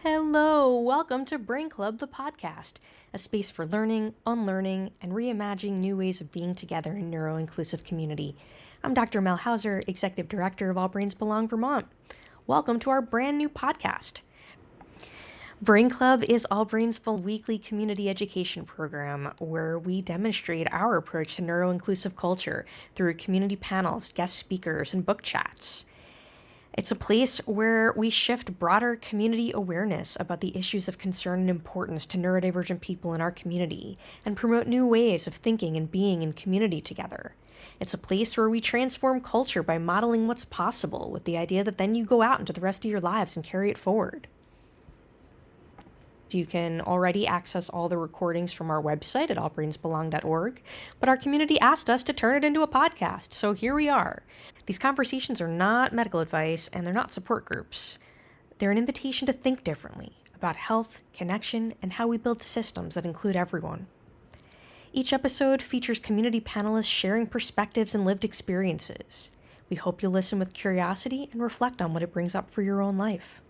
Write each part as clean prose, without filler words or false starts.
Hello, welcome to Brain Club, the podcast, a space for learning, unlearning, and reimagining new ways of being together in neuro-inclusive community. I'm Dr. Mel Hauser, Executive Director of All Brains Belong Vermont. Welcome to our brand new podcast. Brain Club is All Brains' full weekly community education program where we demonstrate our approach to neuro-inclusive culture through community panels, guest speakers, and book chats. It's a place where we shift broader community awareness about the issues of concern and importance to neurodivergent people in our community and promote new ways of thinking and being in community together. It's a place where we transform culture by modeling what's possible with the idea that then you go out into the rest of your lives and carry it forward. You can already access all the recordings from our website at allbrainsbelong.org, but our community asked us to turn it into a podcast, so here we are. These conversations are not medical advice and they're not support groups. They're an invitation to think differently about health, connection, and how we build systems that include everyone. Each episode features community panelists sharing perspectives and lived experiences. We hope you'll listen with curiosity and reflect on what it brings up for your own life.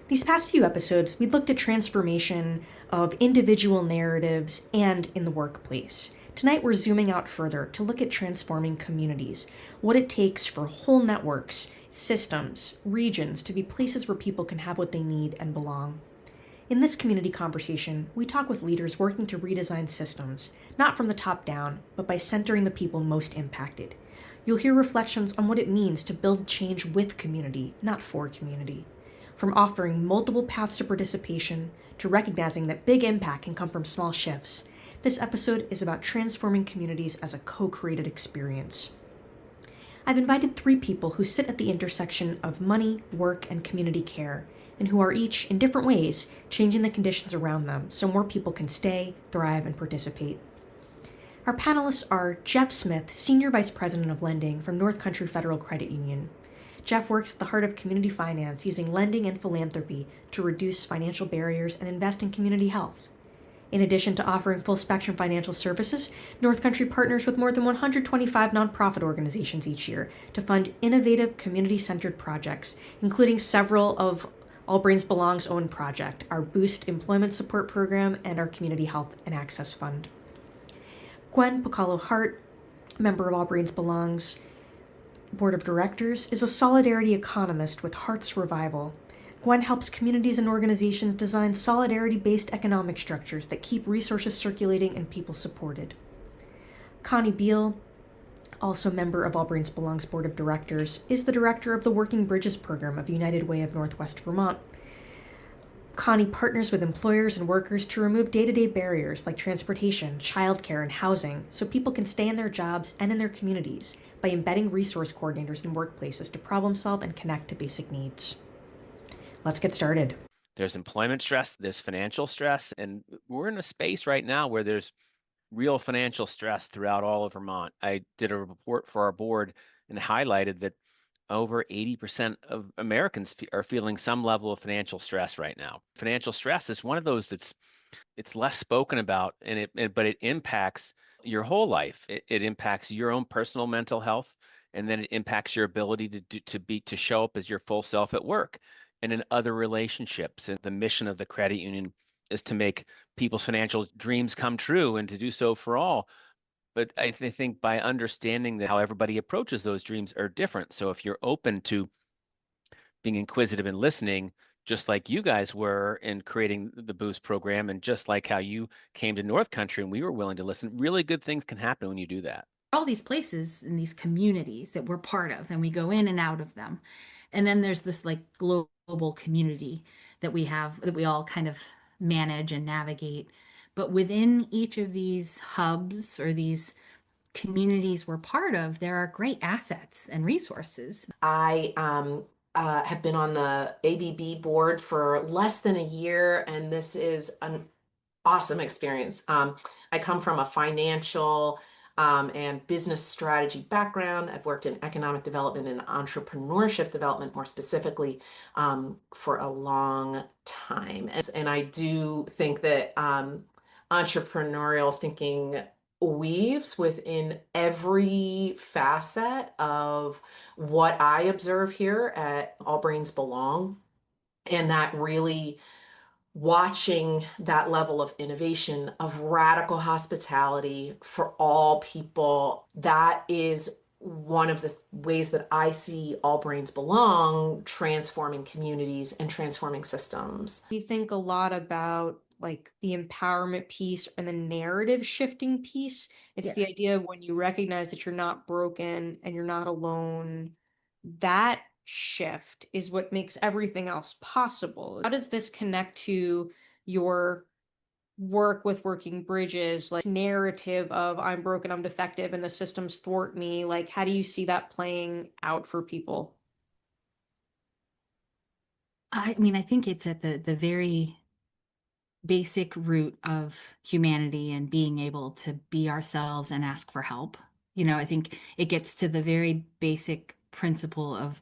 These past few episodes, we looked at transformation of individual narratives and in the workplace. Tonight, we're zooming out further to look at transforming communities, what it takes for whole networks, systems, regions to be places where people can have what they need and belong. In this community conversation, we talk with leaders working to redesign systems, not from the top down, but by centering the people most impacted. You'll hear reflections on what it means to build change with community, not for community. From offering multiple paths to participation to recognizing that big impact can come from small shifts, this episode is about transforming communities as a co-created experience. I've invited 3 people who sit at the intersection of money, work, and community care, and who are each, in different ways, changing the conditions around them so more people can stay, thrive, and participate. Our panelists are Jeff Smith, Senior Vice President of Lending from North Country Federal Credit Union. Jeff works at the heart of community finance using lending and philanthropy to reduce financial barriers and invest in community health. In addition to offering full-spectrum financial services, North Country partners with more than 125 nonprofit organizations each year to fund innovative community-centered projects, including several of All Brains Belong's own project, our Boost Employment Support Program, and our Community Health and Access Fund. Gwen Pacalo-Hart, member of All Brains Belong's Board of Directors, is a solidarity economist with Heart's Revival. Gwen helps communities and organizations design solidarity-based economic structures that keep resources circulating and people supported. Connie Beal, also member of All Brains Belong's Board of Directors, is the director of the Working Bridges program of United Way of Northwest Vermont. Connie partners with employers and workers to remove day-to-day barriers like transportation, childcare, and housing so people can stay in their jobs and in their communities by embedding resource coordinators in workplaces to problem solve and connect to basic needs. Let's get started. There's employment stress, there's financial stress, and we're in a space right now where there's real financial stress throughout all of Vermont. I did a report for our board and highlighted that over 80% of Americans are feeling some level of financial stress right now. Financial stress is one of those it's less spoken about, and but it impacts your whole life. It impacts your own personal mental health, and then it impacts your ability to show up as your full self at work and in other relationships. And the mission of the credit union is to make people's financial dreams come true and to do so for all. But I think by understanding that how everybody approaches those dreams are different. So if you're open to being inquisitive and listening, just like you guys were in creating the Boost program, and just like how you came to North Country and we were willing to listen, really good things can happen when you do that. All these places and these communities that we're part of, and we go in and out of them. And then there's this like global community that we have, that we all kind of manage and navigate. But within each of these hubs or these communities we're part of, there are great assets and resources. I have been on the ABB board for less than a year, and this is an awesome experience. I come from a financial and business strategy background. I've worked in economic development and entrepreneurship development, more specifically, for a long time. And I do think that entrepreneurial thinking weaves within every facet of what I observe here at All Brains Belong. And that really watching that level of innovation, of radical hospitality for all people, that is one of the ways that I see All Brains Belong transforming communities and transforming systems. We think a lot about like the empowerment piece and the narrative shifting piece. It's Yeah. the idea of when you recognize that you're not broken and you're not alone, that shift is what makes everything else possible. How does this connect to your work with Working Bridges, like narrative of I'm broken, I'm defective, and the systems thwart me? Like, how do you see that playing out for people? I mean, I think it's at the very basic root of humanity and being able to be ourselves and ask for help. I think it gets to the very basic principle of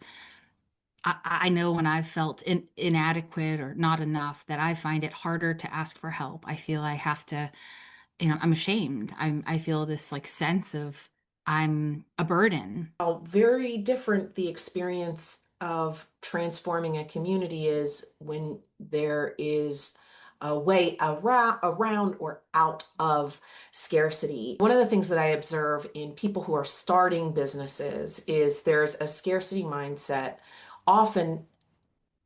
I know when I've felt inadequate or not enough that I find it harder to ask for help. I feel I have to, I'm ashamed. I feel this like sense of I'm a burden. How very different the experience of transforming a community is when there is a way around or out of scarcity. One of the things that I observe in people who are starting businesses is there's a scarcity mindset often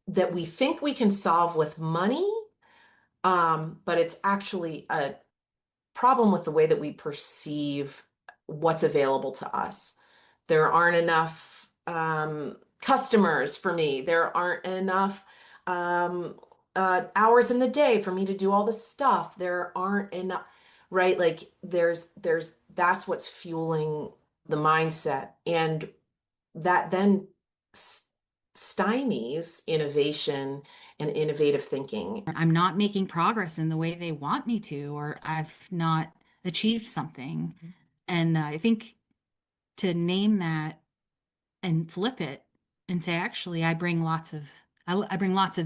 that we think we can solve with money, but it's actually a problem with the way that we perceive what's available to us. There aren't enough customers for me. There aren't enough hours in the day for me to do all the stuff. There aren't enough, right? Like that's what's fueling the mindset. And that then stymies innovation and innovative thinking. I'm not making progress in the way they want me to, or I've not achieved something. And I think to name that and flip it and say, actually, I bring lots of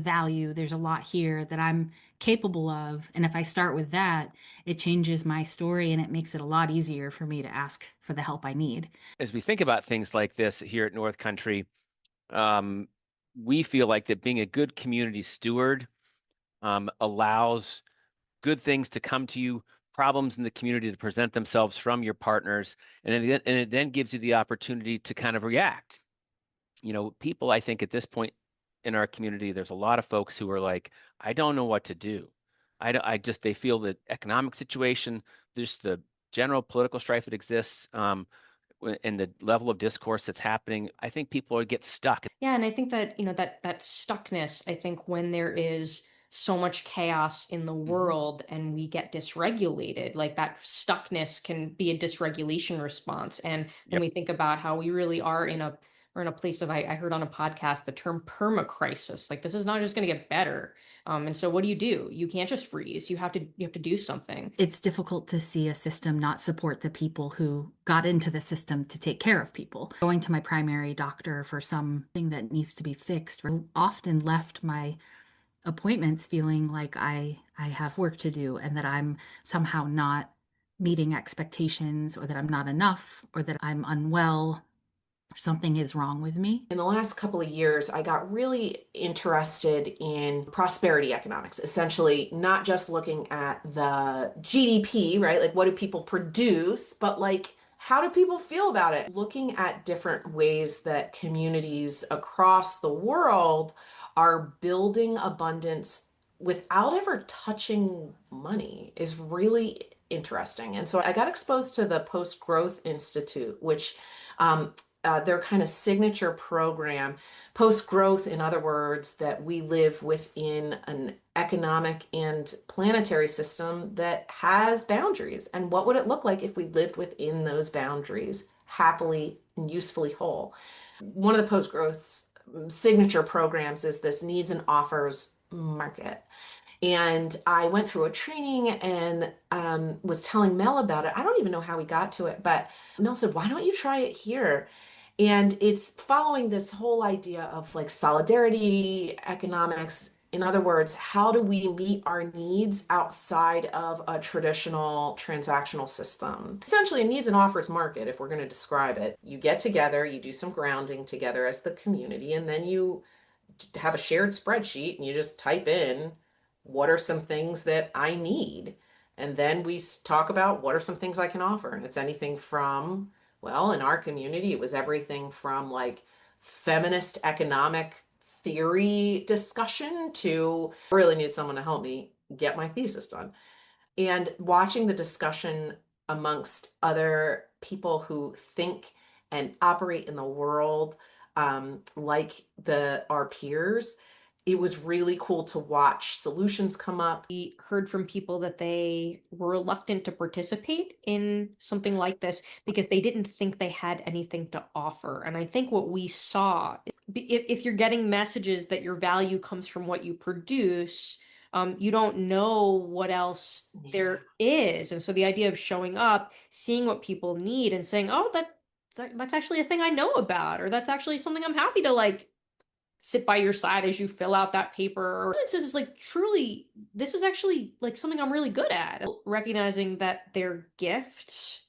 value. There's a lot here that I'm capable of. And if I start with that, it changes my story and it makes it a lot easier for me to ask for the help I need. As we think about things like this here at North Country, we feel like that being a good community steward allows good things to come to you, problems in the community to present themselves from your partners, and it then gives you the opportunity to kind of react. People, I think at this point in our community, there's a lot of folks who are like, I don't know what to do. They feel the economic situation, there's the general political strife that exists, and the level of discourse that's happening. I think people get stuck. Yeah, and I think that, that stuckness, I think when there is so much chaos in the world and we get dysregulated, like that stuckness can be a dysregulation response. And when Yep. we think about how we really are we're in a place of, I heard on a podcast the term perma crisis. Like this is not just going to get better. And so what do? You can't just freeze. You have to do something. It's difficult to see a system not support the people who got into the system to take care of people. Going to my primary doctor for something that needs to be fixed often left my appointments feeling like I have work to do and that I'm somehow not meeting expectations or that I'm not enough or that I'm unwell. Something is wrong with me. In the last couple of years, I got really interested in prosperity economics, essentially not just looking at the GDP, right? Like what do people produce, but like how do people feel about it? Looking at different ways that communities across the world are building abundance without ever touching money is really interesting. And so I got exposed to the Post Growth Institute, which their kind of signature program, post growth, in other words, that we live within an economic and planetary system that has boundaries. And what would it look like if we lived within those boundaries, happily and usefully whole? One of the post growth signature programs is this needs and offers market. And I went through a training and was telling Mel about it. I don't even know how we got to it, but Mel said, why don't you try it here? And it's following this whole idea of like solidarity economics In other words, how do we meet our needs outside of a traditional transactional system? Essentially, a needs and offers market, if we're going to describe it. You get together, you do some grounding together as the community, and then you have a shared spreadsheet and you just type in what are some things that I need. And then we talk about what are some things I can offer. And it's anything from, well, in our community, it was everything from like feminist economic theory discussion to I really need someone to help me get my thesis done. And watching the discussion amongst other people who think and operate in the world like our peers, it was really cool to watch solutions come up. We heard from people that they were reluctant to participate in something like this because they didn't think they had anything to offer. And I think what we saw, if you're getting messages that your value comes from what you produce, you don't know what else there is. And so the idea of showing up, seeing what people need and saying, oh, that's actually a thing I know about, or that's actually something I'm happy to like sit by your side as you fill out that paper. This is like truly, this is actually like something I'm really good at. Recognizing that their gifts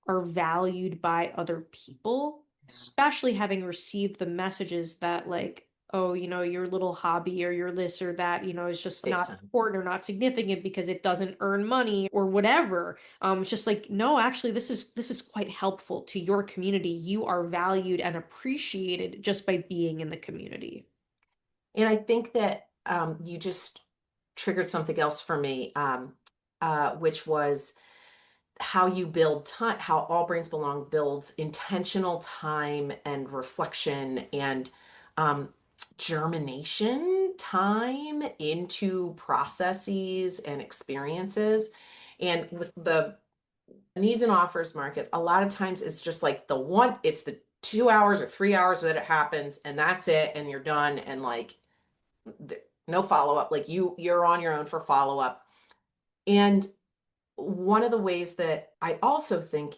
are valued by other people, especially having received the messages that like, oh, your little hobby or your this or that, is just not important or not significant because it doesn't earn money or whatever. It's just like, no, actually, this is quite helpful to your community. You are valued and appreciated just by being in the community. And I think that you just triggered something else for me, which was how you build time, how All Brains Belong builds intentional time and reflection and germination time into processes and experiences. And with the needs and offers market, a lot of times it's just like it's the 2 hours or 3 hours that it happens and that's it and you're done and like no follow-up, like you're on your own for follow-up. And one of the ways that I also think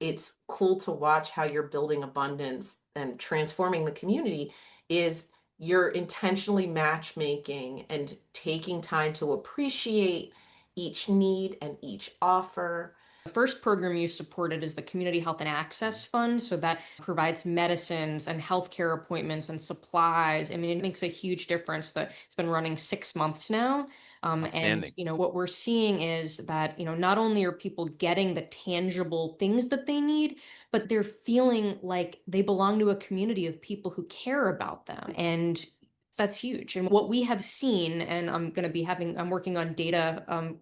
it's cool to watch how you're building abundance and transforming the community is you're intentionally matchmaking and taking time to appreciate each need and each offer. The first program you supported is the Community Health and Access Fund. So that provides medicines and healthcare appointments and supplies. I mean, it makes a huge difference. That it's been running 6 months now. And what we're seeing is that, not only are people getting the tangible things that they need, but they're feeling like they belong to a community of people who care about them. And that's huge. And what we have seen, and I'm working on data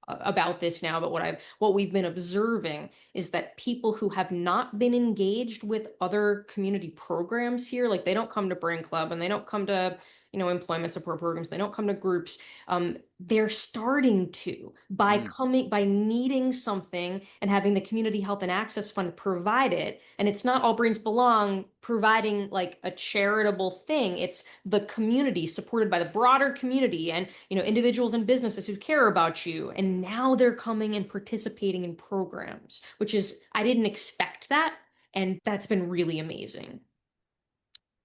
about this now, but what we've been observing is that people who have not been engaged with other community programs here, like they don't come to Brain Club and they don't come to, employment support programs, they don't come to groups, they're starting to by needing something and having the Community Health and Access Fund provide it. And it's not All Brains Belong providing like a charitable thing. It's the community supported by the broader community and, individuals and businesses who care about you. And now they're coming and participating in programs, which is, I didn't expect that. And that's been really amazing.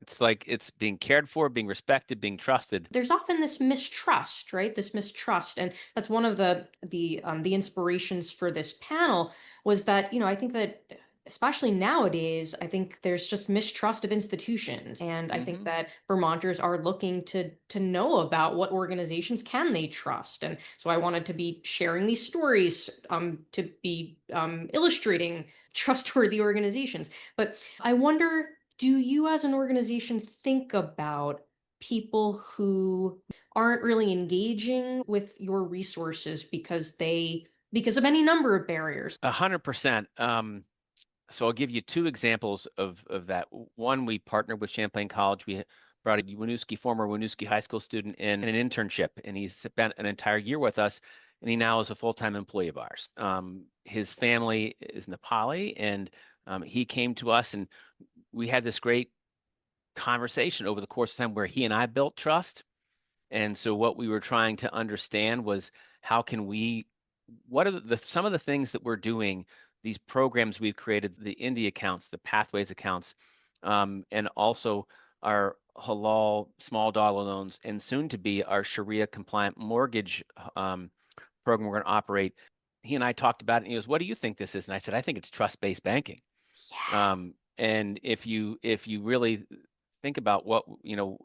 It's like it's being cared for, being respected, being trusted. There's often this mistrust, right? This mistrust, and that's one of the inspirations for this panel was that I think that especially nowadays, I think there's just mistrust of institutions, and I think that Vermonters are looking to know about what organizations can they trust, and so I wanted to be sharing these stories to be illustrating trustworthy organizations. But I wonder, do you as an organization think about people who aren't really engaging with your resources because of any number of barriers? 100%. So I'll give you two examples of that. One, we partnered with Champlain College. We brought a former Winooski High School student in an internship, and he's spent an entire year with us, and he now is a full-time employee of ours. His family is Nepali, and he came to us, and we had this great conversation over the course of time where he and I built trust. And so what we were trying to understand was what are some of the things that we're doing, these programs we've created, the Indie accounts, the Pathways accounts, and also our halal small dollar loans, and soon to be our Sharia compliant mortgage program we're going to operate. He and I talked about it, and he goes, "What do you think this is?" And I said, "I think it's trust-based banking." Yeah. And if you really think about what,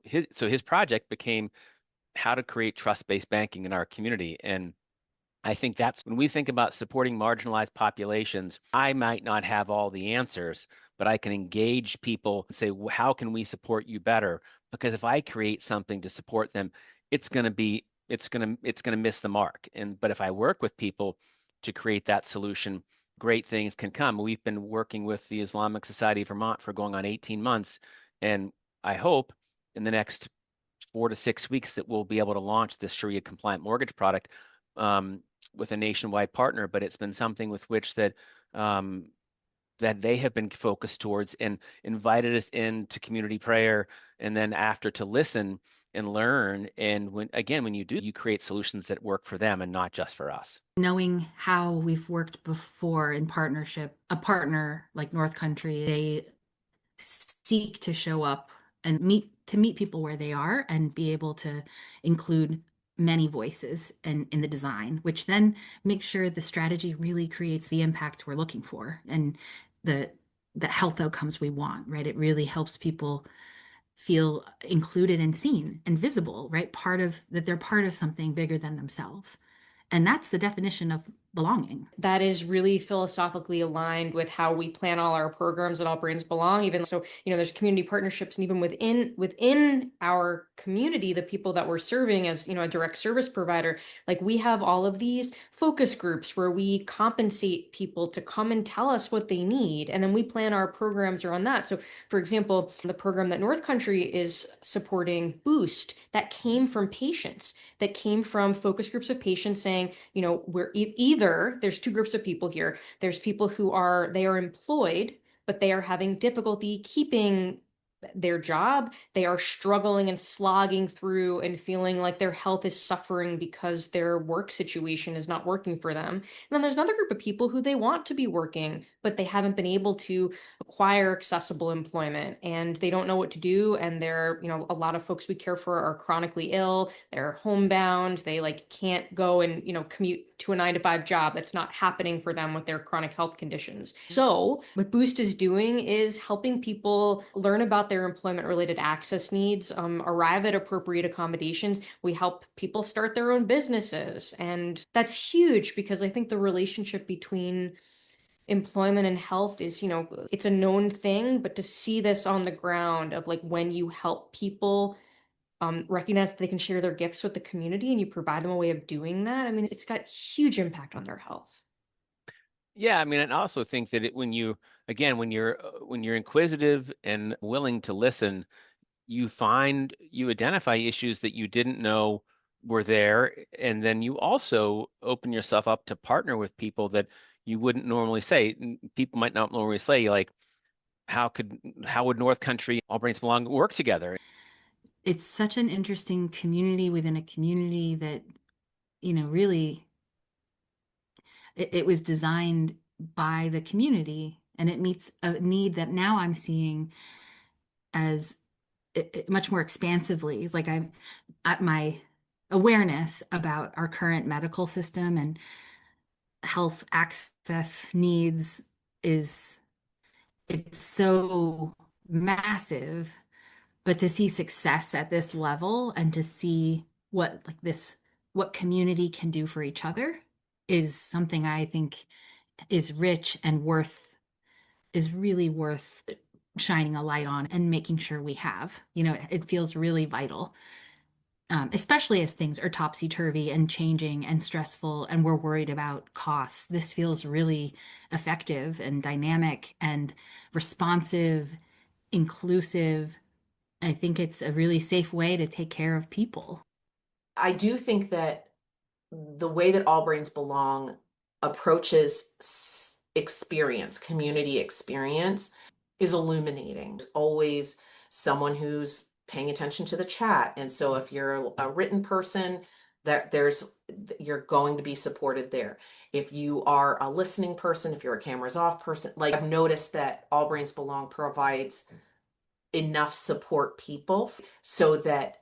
his project became how to create trust-based banking in our community. And I think that's when we think about supporting marginalized populations, I might not have all the answers, but I can engage people and say, how can we support you better? Because if I create something to support them, it's going to miss the mark. But if I work with people to create that solution, great things can come. We've been working with the Islamic Society of Vermont for going on 18 months. And I hope in the next 4 to 6 weeks that we'll be able to launch this Sharia compliant mortgage product. With a nationwide partner, but it's been something with which that they have been focused towards and invited us into community prayer, and then after to listen and learn. And when you do, you create solutions that work for them and not just for us. Knowing how we've worked before in partnership, a partner like North Country, they seek to show up and meet people where they are and be able to include many voices in the design, which then makes sure the strategy really creates the impact we're looking for and the health outcomes we want, right? It really helps people feel included and seen and visible, right? That they're part of something bigger than themselves. And that's the definition of belonging. That is really philosophically aligned with how we plan all our programs at All Brains Belong. Even so, there's community partnerships, and even within our community, the people that we're serving as, a direct service provider, like we have all of these focus groups where we compensate people to come and tell us what they need, and then we plan our programs around that. So, for example, the program that North Country is supporting, Boost, that came from patients, that came from focus groups of patients saying, we're either there's two groups of people here. There's people who are employed, but they are having difficulty keeping their job. They are struggling and slogging through and feeling like their health is suffering because their work situation is not working for them. And then there's another group of people who they want to be working, but they haven't been able to acquire accessible employment, and they don't know what to do. And they're, a lot of folks we care for are chronically ill. They're homebound. They can't go and, commute to a 9 to 5 job. That's not happening for them with their chronic health conditions. So what Boost is doing is helping people learn about their employment related access needs, arrive at appropriate accommodations. We help people start their own businesses. And that's huge because I think the relationship between employment and health is, it's a known thing, but to see this on the ground of when you help people recognize that they can share their gifts with the community and you provide them a way of doing that, it's got huge impact on their health. Yeah, and I also think that when you're inquisitive and willing to listen, you identify issues that you didn't know were there, and then you also open yourself up to partner with people that you wouldn't normally say. People might not normally say, like, how would North Country, All Brains Belong work together? It's such an interesting community within a community that, really it was designed by the community, and it meets a need that now I'm seeing as much more expansively. Like my awareness about our current medical system and health access needs it's so massive, but to see success at this level and to see what community can do for each other is something I think is rich and is really worth shining a light on and making sure we have. It feels really vital, especially as things are topsy-turvy and changing and stressful and we're worried about costs. This feels really effective and dynamic and responsive, inclusive. I think it's a really safe way to take care of people. I do think that the way that All Brains Belong approaches experience, community experience, is illuminating. There's always someone who's paying attention to the chat. And so if you're a written person, you're going to be supported there. If you are a listening person, if you're a cameras off person, I've noticed that All Brains Belong provides enough support people so that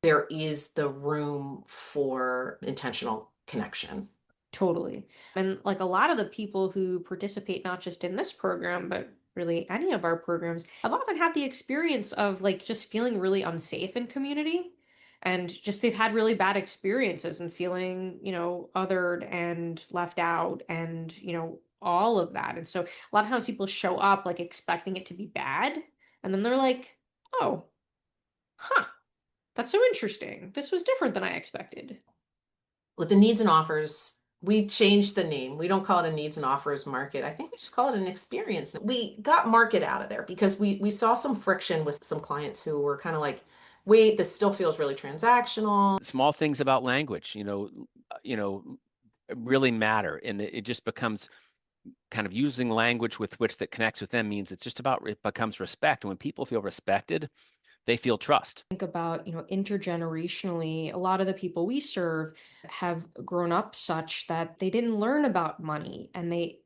there is the room for intentional connection. Totally. And like a lot of the people who participate, not just in this program, but really any of our programs, have often had the experience of like just feeling really unsafe in community. And just they've had really bad experiences and feeling, othered and left out and, all of that. And so a lot of times people show up like expecting it to be bad. And then they're like, oh, huh, that's so interesting. This was different than I expected. With the needs and offers, we changed the name. We don't call it a needs and offers market. I think we just call it an experience. We got market out of there because we saw some friction with some clients who were kind of like, wait, this still feels really transactional. Small things about language, really matter, and it just becomes kind of using language with which that connects with them means it becomes respect. And when people feel respected, they feel trust. Think about, intergenerationally, a lot of the people we serve have grown up such that they didn't learn about money and they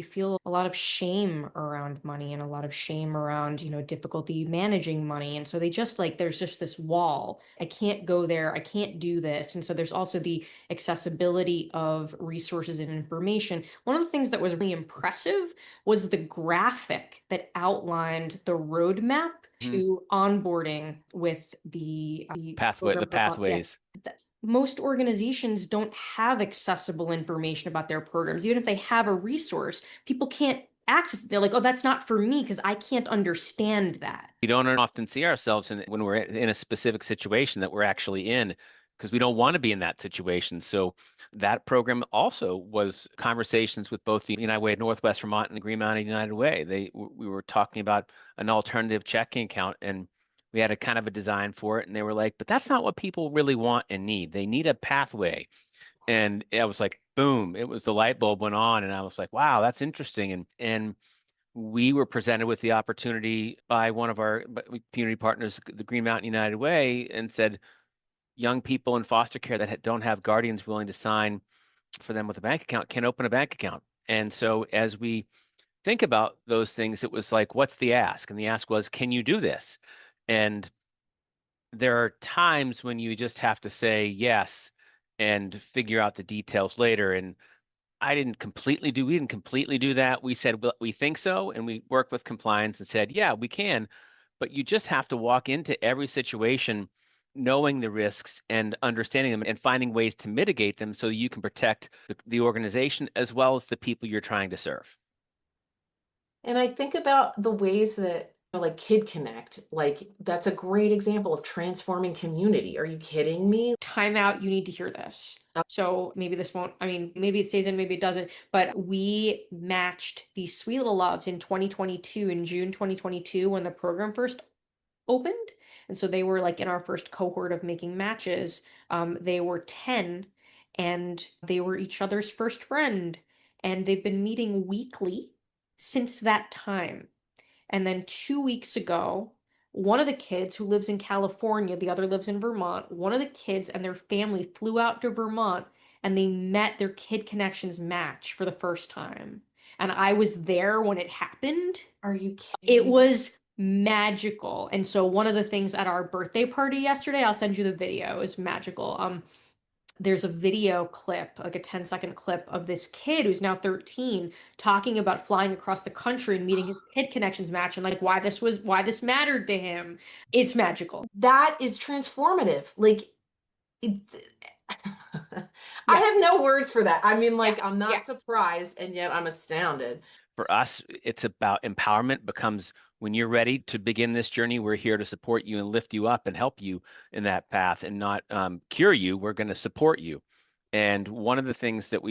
feel a lot of shame around money and a lot of shame around, difficulty managing money. And so they just like, there's just this wall. I can't go there. I can't do this. And so there's also the accessibility of resources and information. One of the things that was really impressive was the graphic that outlined the roadmap to onboarding with the pathways. Most organizations don't have accessible information about their programs. Even if they have a resource, people can't access it. They're like, oh, that's not for me because I can't understand that. We don't often see ourselves when we're in a specific situation that we're actually in, because we don't want to be in that situation. So that program also was conversations with both the United Way of Northwest Vermont and the Green Mountain United Way. We were talking about an alternative checking account, and we had a kind of a design for it, and they were like, but that's not what people really want and need. They need a pathway. And I was like, boom, it was the light bulb went on, and I was like, wow, that's interesting. And we were presented with the opportunity by one of our community partners, the Green Mountain United Way, and said, young people in foster care that don't have guardians willing to sign for them with a bank account can open a bank account. And so as we think about those things, it was like, what's the ask? And the ask was, can you do this? And there are times when you just have to say yes and figure out the details later. And we didn't completely do that. We said, well, we think so. And we worked with compliance and said, yeah, we can. But you just have to walk into every situation knowing the risks and understanding them and finding ways to mitigate them so that you can protect the organization as well as the people you're trying to serve. And I think about the ways that like Kid Connect, like that's a great example of transforming community. Are you kidding me? Time out, you need to hear this. So maybe this won't, maybe it stays in, maybe it doesn't, but we matched these Sweet Little Loves in 2022, in June 2022, when the program first opened. And so they were like in our first cohort of making matches. They were 10 and they were each other's first friend. And they've been meeting weekly since that time. And then 2 weeks ago, one of the kids who lives in California, the other lives in Vermont, one of the kids and their family flew out to Vermont and they met their Kid Connections match for the first time. And I was there when it happened. Are you kidding? It was magical. And so one of the things at our birthday party yesterday, I'll send you the video, is magical. There's a video clip, like a 10-second clip of this kid who's now 13 talking about flying across the country and meeting his Kid Connections match and like why this mattered to him. It's magical. That is transformative. Like I have no words for that. I'm not surprised and yet I'm astounded. For us, it's about empowerment becomes when you're ready to begin this journey, we're here to support you and lift you up and help you in that path and not cure you. We're going to support you. And one of the things that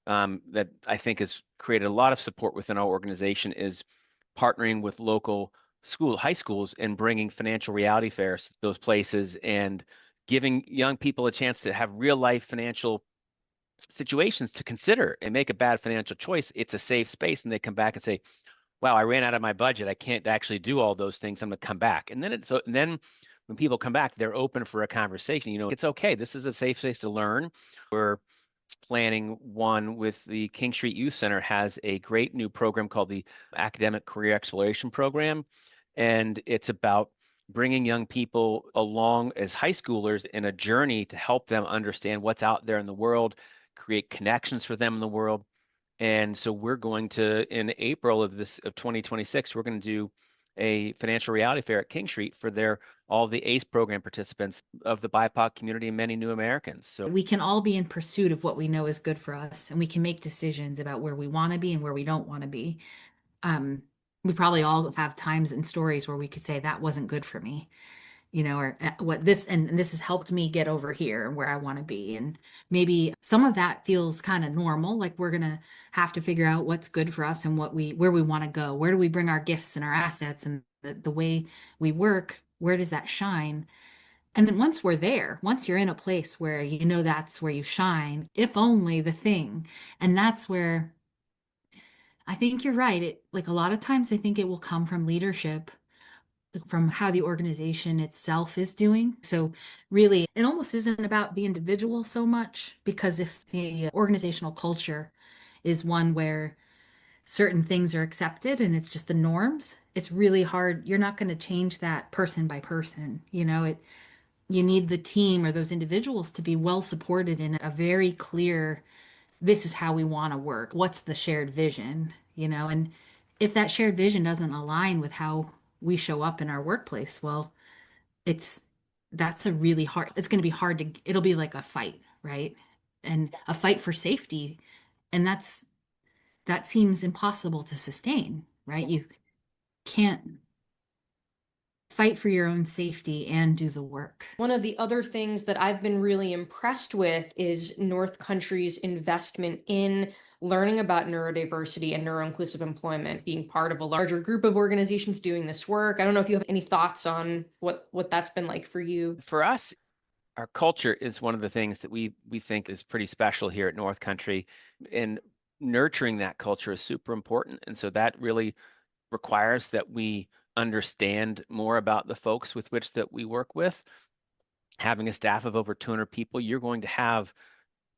that I think has created a lot of support within our organization is partnering with local high schools and bringing financial reality fairs to those places and giving young people a chance to have real life financial situations to consider and make a bad financial choice. It's a safe space, and they come back and say, wow, I ran out of my budget. I can't actually do all those things. I'm going to come back. And then when people come back, they're open for a conversation. It's okay. This is a safe space to learn. We're planning one with the King Street Youth Center has a great new program called the Academic Career Exploration Program. And it's about bringing young people along as high schoolers in a journey to help them understand what's out there in the world, create connections for them in the world. And so we're going to, in April of 2026, we're going to do a financial reality fair at King Street for all the ACE program participants of the BIPOC community and many new Americans. So We can all be in pursuit of what we know is good for us, and we can make decisions about where we want to be and where we don't want to be. Um, we probably all have times and stories where we could say that wasn't good for me, or what this and this has helped me get over here and where I want to be. And maybe some of that feels kind of normal, like we're gonna have to figure out what's good for us and where we want to go. Where do we bring our gifts and our assets and the way we work? Where does that shine? And then once we're there, once you're in a place where you know that's where you shine, if only the thing. And that's where I think you're right. Like a lot of times I think it will come from leadership, from how the organization itself is doing. So really, it almost isn't about the individual so much, because if the organizational culture is one where certain things are accepted and it's just the norms, it's really hard. You're not going to change that person by person. You need the team or those individuals to be well supported in a very clear, this is how we want to work. What's the shared vision, And if that shared vision doesn't align with how we show up in our workplace, well, it's that's a really hard, it's going to be hard it'll be like a fight, right? And a fight for safety. And that seems impossible to sustain, right? You can't fight for your own safety and do the work. One of the other things that I've been really impressed with is North Country's investment in learning about neurodiversity and neuroinclusive employment, being part of a larger group of organizations doing this work. I don't know if you have any thoughts on what that's been like for you. for us, our culture is one of the things that we think is pretty special here at North Country, and nurturing that culture is super important. And so that really requires that we understand more about the folks with which that we work with. Having a staff of over 200 people, you're going to have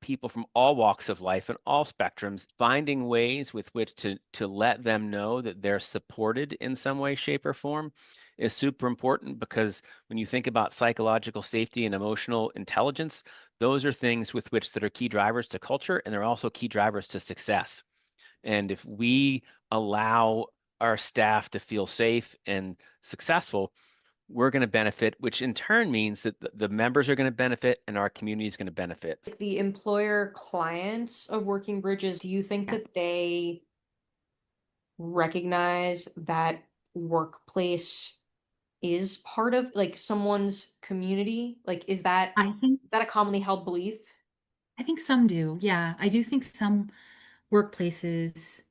people from all walks of life and all spectrums. Finding ways with which to let them know that they're supported in some way, shape, or form is super important, because when you think about psychological safety and emotional intelligence, those are things with which that are key drivers to culture, and they're also key drivers to success. And if we allow our staff to feel safe and successful, we're going to benefit, which in turn means that the members are going to benefit and our community is going to benefit. The employer clients of Working Bridges, do you think that they recognize that workplace is part of like someone's community? Like, is that a commonly held belief? I think some do. Yeah, I do think some workplaces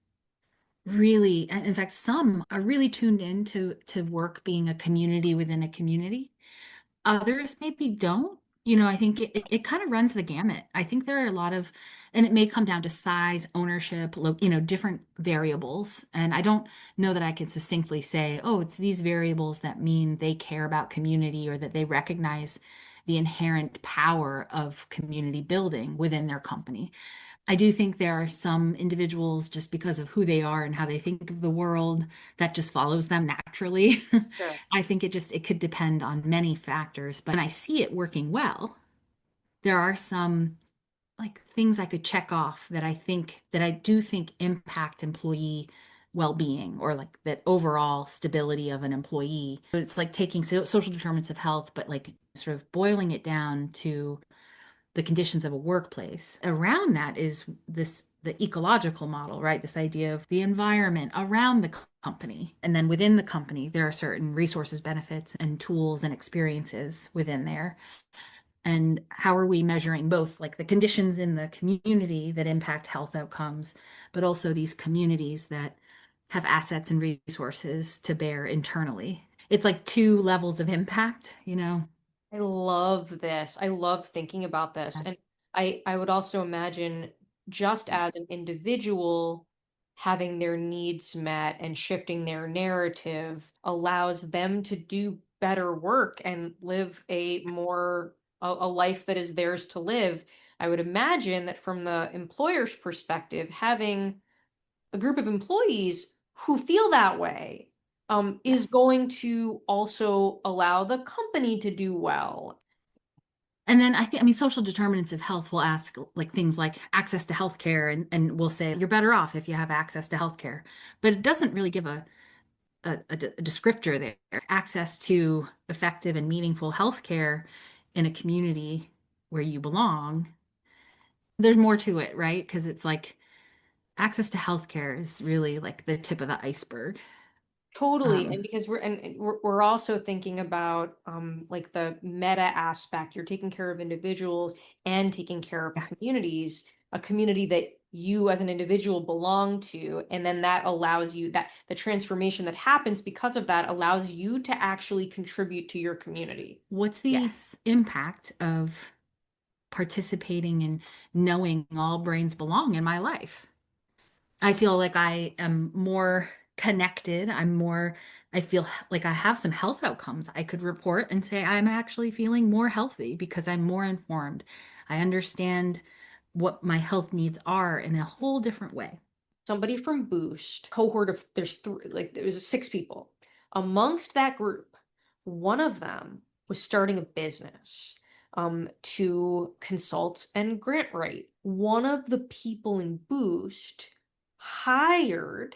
really, and in fact, some are really tuned in to work being a community within a community. Others maybe don't. I think it kind of runs the gamut. I think there are a lot of, and it may come down to size, ownership, different variables. And I don't know that I can succinctly say, oh, it's these variables that mean they care about community or that they recognize the inherent power of community building within their company. I do think there are some individuals, just because of who they are and how they think of the world, that just follows them naturally. Sure. I think it could depend on many factors, but when I see it working well, there are some like things I could check off that I do think impact employee well-being, or like that overall stability of an employee. But it's like taking social determinants of health, but like sort of boiling it down to the conditions of a workplace. Around that is the ecological model, right? This idea of the environment around the company. And then within the company, there are certain resources, benefits, and tools and experiences within there. And how are we measuring both like the conditions in the community that impact health outcomes, but also these communities that have assets and resources to bear internally? It's like two levels of impact, I love this. I love thinking about this. And I would also imagine, just as an individual having their needs met and shifting their narrative allows them to do better work and live a life that is theirs to live. I would imagine that from the employer's perspective, having a group of employees who feel that way is Yes. going to also allow the company to do well. And then I mean, social determinants of health will ask like things like access to healthcare, and we'll say you're better off if you have access to healthcare. But it doesn't really give a descriptor there. Access to effective and meaningful healthcare in a community where you belong. There's more to it, right? Because it's like access to healthcare is really like the tip of the iceberg. Totally. And Um, because we're also thinking about like the meta aspect. You're taking care of individuals and taking care of yeah. communities, a community that you as an individual belong to, and then that allows you that the transformation that happens because of that allows you to actually contribute to your community. What's the Yes. impact of participating and knowing all brains belong in my life? I feel like I am more connected. I feel like I have some health outcomes. I could report and say I'm actually feeling more healthy because I'm more informed. I understand what my health needs are in a whole different way. Somebody from Boost, cohort of there's three, like there's 6 people. Amongst that group, one of them was starting a business to consult and grant write. One of the people in Boost hired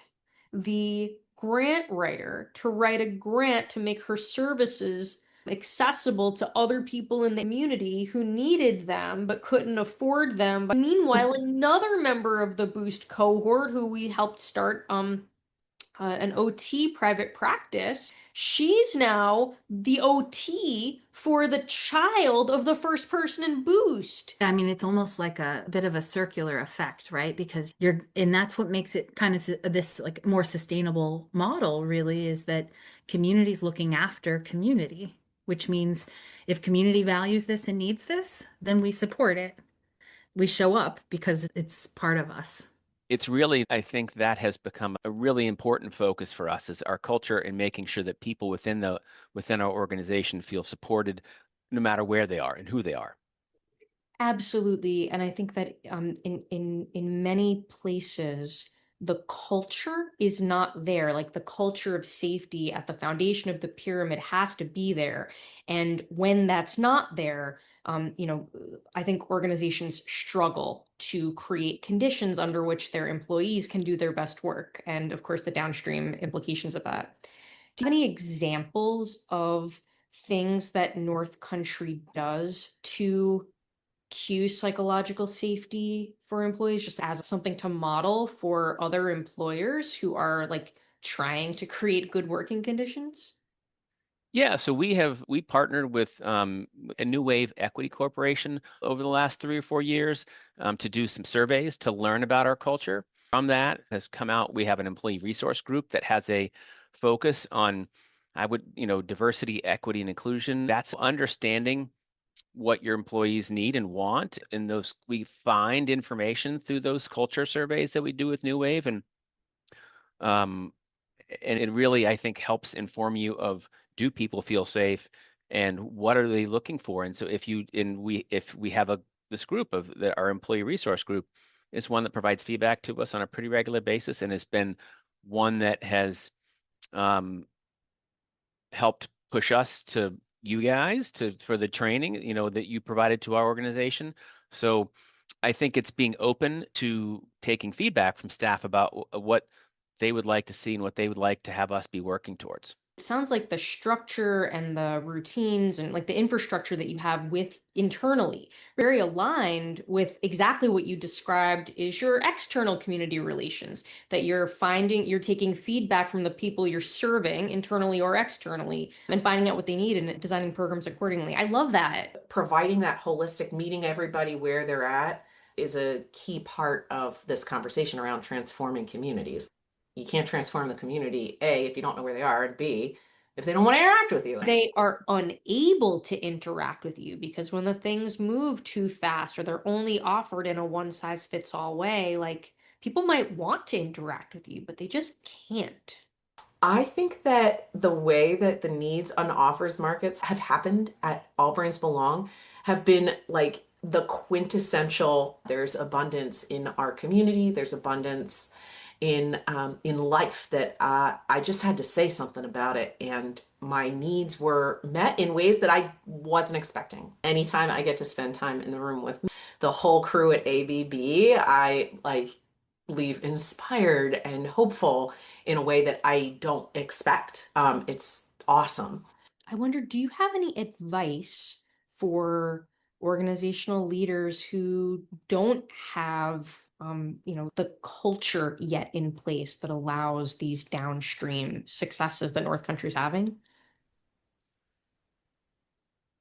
the grant writer to write a grant to make her services accessible to other people in the community who needed them but couldn't afford them. But meanwhile, another member of the Boost cohort who we helped start an OT private practice, she's now the OT for the child of the first person in Boost. I mean, it's almost like a bit of a circular effect, right? Because and that's what makes it kind of this like more sustainable model, really, is that community's looking after community, which means if community values this and needs this, then we support it. We show up because it's part of us. It's really, I think that has become a really important focus for us is our culture and making sure that people within our organization feel supported no matter where they are and who they are. Absolutely. And I think that in many places, the culture is not there. Like the culture of safety at the foundation of the pyramid has to be there. And when that's not there, I think organizations struggle to create conditions under which their employees can do their best work. And of course, the downstream implications of that. Do you have any examples of things that North Country does to cue psychological safety for employees just as something to model for other employers who are like trying to create good working conditions? Yeah, so we partnered with a New Wave Equity Corporation over the last 3 or 4 years to do some surveys to learn about our culture. From that has come out, we have an employee resource group that has a focus on, diversity, equity, and inclusion. That's understanding what your employees need and want. And those we find information through those culture surveys that we do with New Wave, um, and it really I think helps inform you of do people feel safe and what are they looking for. And so if we have this group of our employee resource group is one that provides feedback to us on a pretty regular basis and has been one that has um, helped push us to you guys for the training that you provided to our organization. So I think it's being open to taking feedback from staff about what they would like to see and what they would like to have us be working towards. It sounds like the structure and the routines and like the infrastructure that you have with internally very aligned with exactly what you described is your external community relations, that you're taking feedback from the people you're serving internally or externally and finding out what they need and designing programs accordingly. I love that. Providing that holistic, meeting everybody where they're at is a key part of this conversation around transforming communities. You can't transform the community, A, if you don't know where they are, and B, if they don't want to interact with you. They are unable to interact with you because when the things move too fast or they're only offered in a one size fits all way, like people might want to interact with you, but they just can't. I think that the way that the needs on offers markets have happened at All Brains Belong have been like the quintessential there's abundance in our community, there's abundance in life that I just had to say something about it, and my needs were met in ways that I wasn't expecting. Anytime I get to spend time in the room with the whole crew at ABB, I like leave inspired and hopeful in a way that I don't expect. It's awesome. I wonder, do you have any advice for organizational leaders who don't have, the culture yet in place that allows these downstream successes that North Country's having?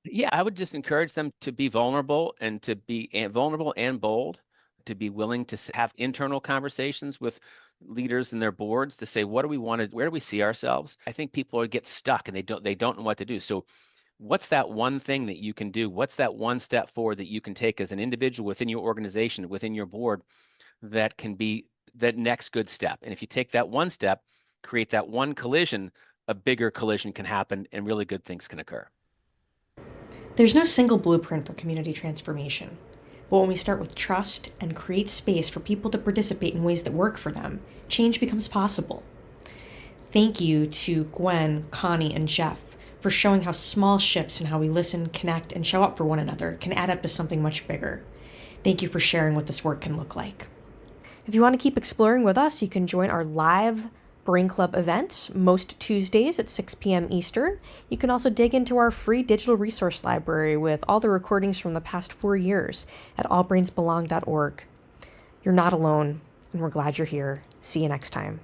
Yeah, I would just encourage them to be vulnerable and to be vulnerable and bold, to be willing to have internal conversations with leaders and their boards to say, what do we want to, where do we see ourselves? I think people get stuck and they don't know what to do. So what's that one thing that you can do? What's that one step forward that you can take as an individual within your organization, within your board, that can be that next good step? And if you take that one step, create that one collision, a bigger collision can happen and really good things can occur. There's no single blueprint for community transformation. But when we start with trust and create space for people to participate in ways that work for them, change becomes possible. Thank you to Gwen, Connie, and Jeff for showing how small shifts in how we listen, connect, and show up for one another can add up to something much bigger. Thank you for sharing what this work can look like. If you want to keep exploring with us, you can join our live Brain Club events most Tuesdays at 6 p.m. Eastern. You can also dig into our free digital resource library with all the recordings from the past 4 years at allbrainsbelong.org. You're not alone, and we're glad you're here. See you next time.